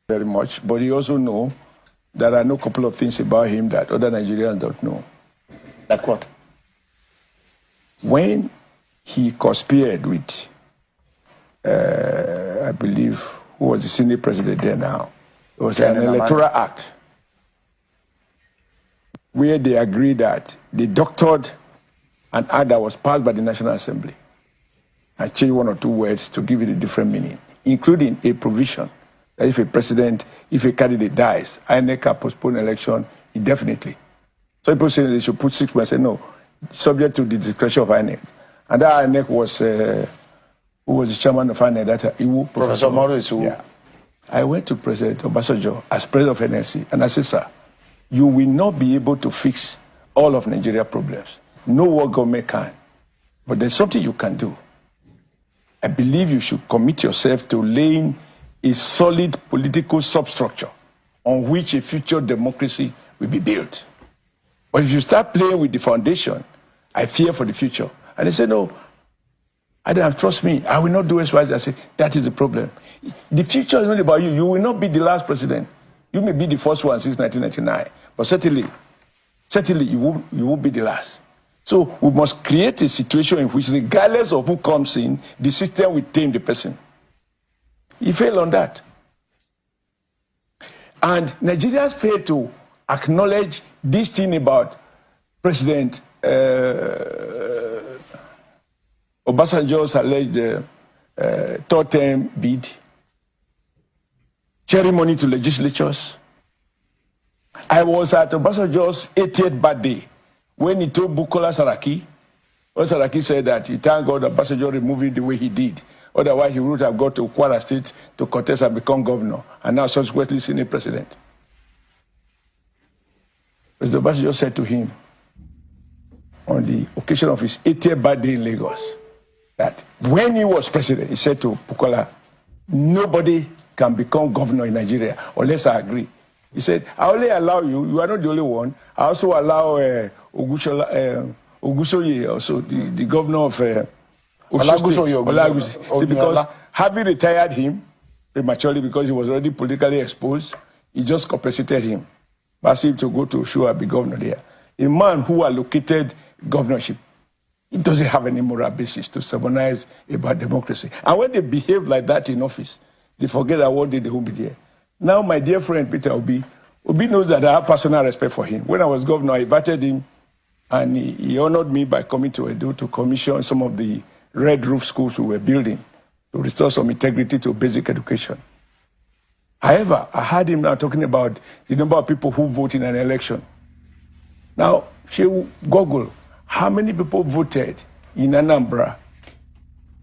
very much, but he also know that I know a couple of things about him that other Nigerians don't know. Like what? When he conspired with, I believe, who was the Senate president there now, it was an Electoral Act where they agreed that they doctored an act that was passed by the National Assembly and changed one or two words to give it a different meaning, including a provision that if a candidate dies, NEC can postpone election indefinitely. So people say they should put 6 months, say no, subject to the discretion of NEC. And that NEC was, who was the chairman of NEC that Iwu? Professor Morris. Yeah. I went to President Obasanjo as president of NEC, and I said, sir, you will not be able to fix all of Nigeria problems. No world government can. But there's something you can do. I believe you should commit yourself to laying a solid political substructure on which a future democracy will be built. But if you start playing with the foundation, I fear for the future. And they say, no, Adam, trust me, I will not do as wise. I say, that is the problem. The future is not about you. You will not be the last president. You may be the first one since 1999, but certainly you won't be the last. So we must create a situation in which, regardless of who comes in, the system will tame the person. He failed on that. And Nigerians fail to acknowledge this thing about President Obasanjo's alleged third term bid, sharing money to legislatures. I was at Obasanjo's 80th birthday when he told Bukola Saraki, when Saraki said that he thanked God that Obasanjo removed it the way he did. Otherwise, he would have got to Kwara State to contest and become governor, and now subsequently Senate president. President Obasanjo said to him on the occasion of his 80th birthday in Lagos that when he was president, he said to Bukola, nobody can become governor in Nigeria unless I agree. He said, I only allow you, you are not the only one. I also allow Ogusoye, also the governor of Olagusoye. See, because having retired him prematurely because he was already politically exposed, he just compensated him, asked him to go to Oshua and be governor there. A man who allocated governorship, he doesn't have any moral basis to sermonize about democracy. And when they behave like that in office, they forget that one day they will be there. Now, my dear friend Peter Obi knows that I have personal respect for him. When I was governor, I invited him, and he honored me by coming to Edo to commission some of the red roof schools we were building to restore some integrity to basic education. However, I heard him now talking about the number of people who vote in an election. Now, Google how many people voted in Anambra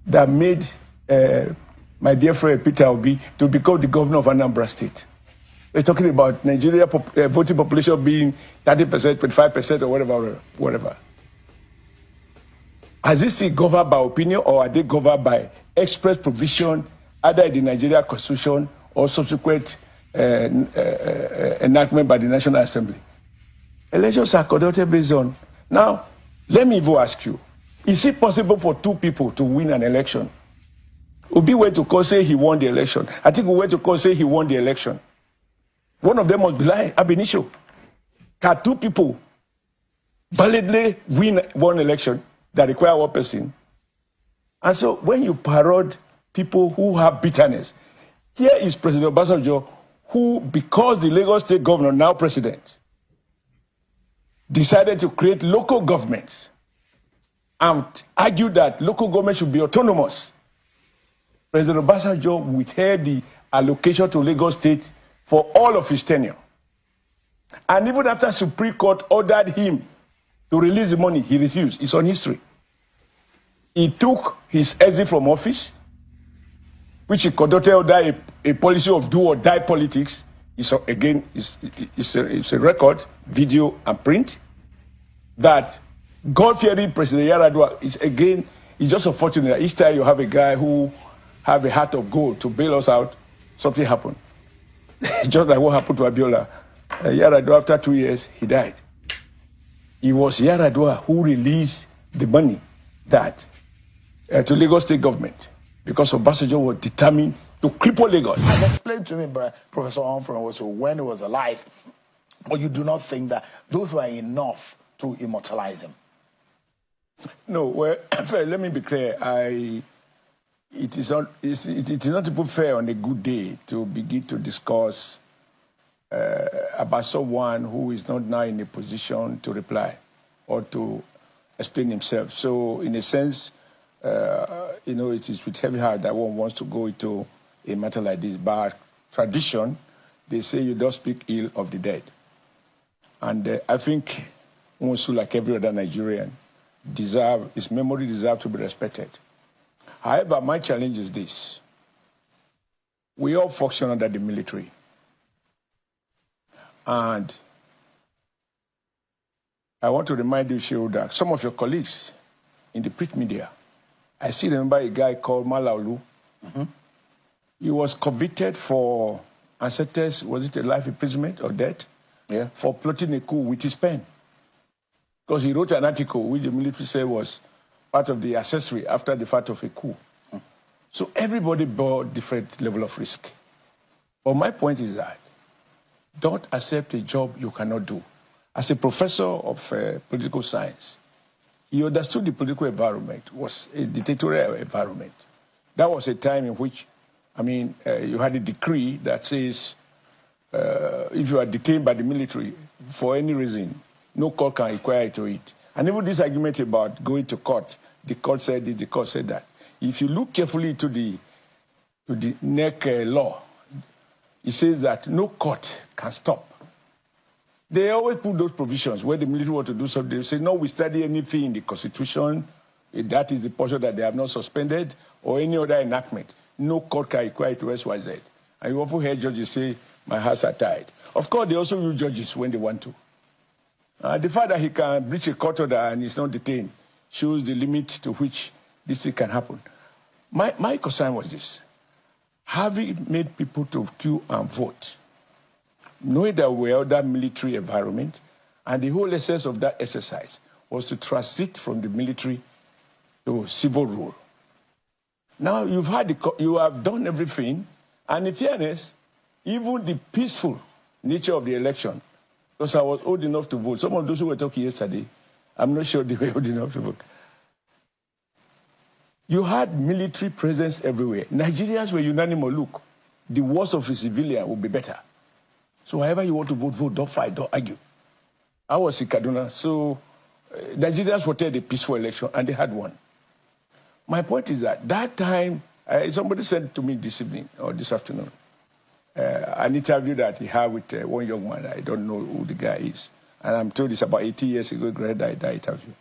that made my dear friend Peter Obi to become the governor of Anambra State. We're talking about Nigeria voting population being 30%, 25%, or whatever. Is this still governed by opinion, or are they governed by express provision, either in the Nigeria Constitution or subsequent enactment by the National Assembly? Elections are conducted based on. Now, let me even ask you, is it possible for two people to win an election? Obi went to court, say he won the election. I think we went to court, say he won the election. One of them must be lying, ab initio. Can two people validly win one election that require one person? And so when you parade people who have bitterness, here is President Obasanjo, who, because the Lagos State governor, now president, decided to create local governments and argued that local government should be autonomous. President Obasanjo withheld the allocation to Lagos State for all of his tenure. And even after Supreme Court ordered him to release the money, he refused. It's on history. He took his exit from office, which he conducted under a policy of do or die politics. It's a record, video and print, that God-fearing President Yar'Adua is just unfortunate that each time you have a guy who have a heart of gold to bail us out, something happened. Just like what happened to Abiola. Yar'Adua, after 2 years, he died. It was Yar'Adua who released the money that to Lagos State government, because Obasanjo was determined to cripple Lagos. And explain to me, Professor Nwosu, when he was alive, or you do not think that those were enough to immortalize him? No, well, let me be clear. It is not to put fair on a good day to begin to discuss about someone who is not now in a position to reply or to explain himself. So, in a sense, it is with heavy heart that one wants to go into a matter like this. But tradition, they say you don't speak ill of the dead. And I think Nwosu, like every other Nigerian, his memory deserves to be respected. However, my challenge is this. We all function under the military. And I want to remind you, Shehu, that some of your colleagues in the print media, I still remember a guy called Malaulu. Mm-hmm. He was convicted for ancestors, was it a life imprisonment or death? Yeah. For plotting a coup with his pen. Because he wrote an article which the military said was part of the accessory after the fact of a coup. Mm. So everybody bore different level of risk. But my point is that don't accept a job you cannot do. As a professor of political science, he understood the political environment was a dictatorial environment. That was a time in which, you had a decree that says if you are detained by the military for any reason, no court can require you to it. And even this argument about going to court, the court said this, the court said that. If you look carefully to the NEC law, it says that no court can stop. They always put those provisions where the military want to do something. They say, no, we study anything in the Constitution, that is the portion that they have not suspended, or any other enactment. No court can require it to XYZ. And you often hear judges say, my hands are tied. Of course, they also use judges when they want to. The fact that he can breach a court order and is not detained shows the limit to which this thing can happen. My concern was this. Having made people to queue and vote, knowing that we are that military environment, and the whole essence of that exercise was to transit from the military to civil rule. Now you have done everything, and in fairness, even the peaceful nature of the election, because I was old enough to vote. Some of those who were talking yesterday, I'm not sure they were old enough to vote. You had military presence everywhere. Nigerians were unanimous. Look, the worst of a civilian would be better. So however you want to vote, vote, don't fight, don't argue. I was in Kaduna, so Nigerians voted a peaceful election, and they had one. My point is that time, somebody said to me this evening, or this afternoon, an interview that he had with one young man. I don't know who the guy is. And I'm told it's about 80 years ago, he read that interview.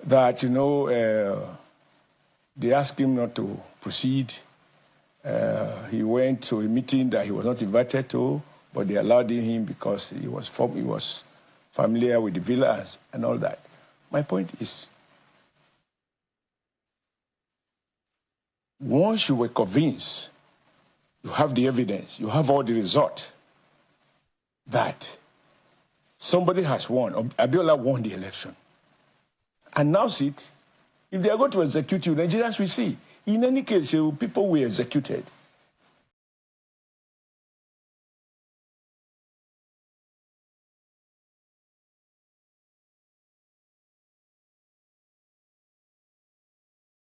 That, they asked him not to proceed. He went to a meeting that he was not invited to, but they allowed him because he was familiar with the villas and all that. My point is, once you were convinced, you have the evidence, you have all the result that somebody has won, Abiola won the election. Announce it. If they are going to execute you, Nigerians will see. In any case, people were executed.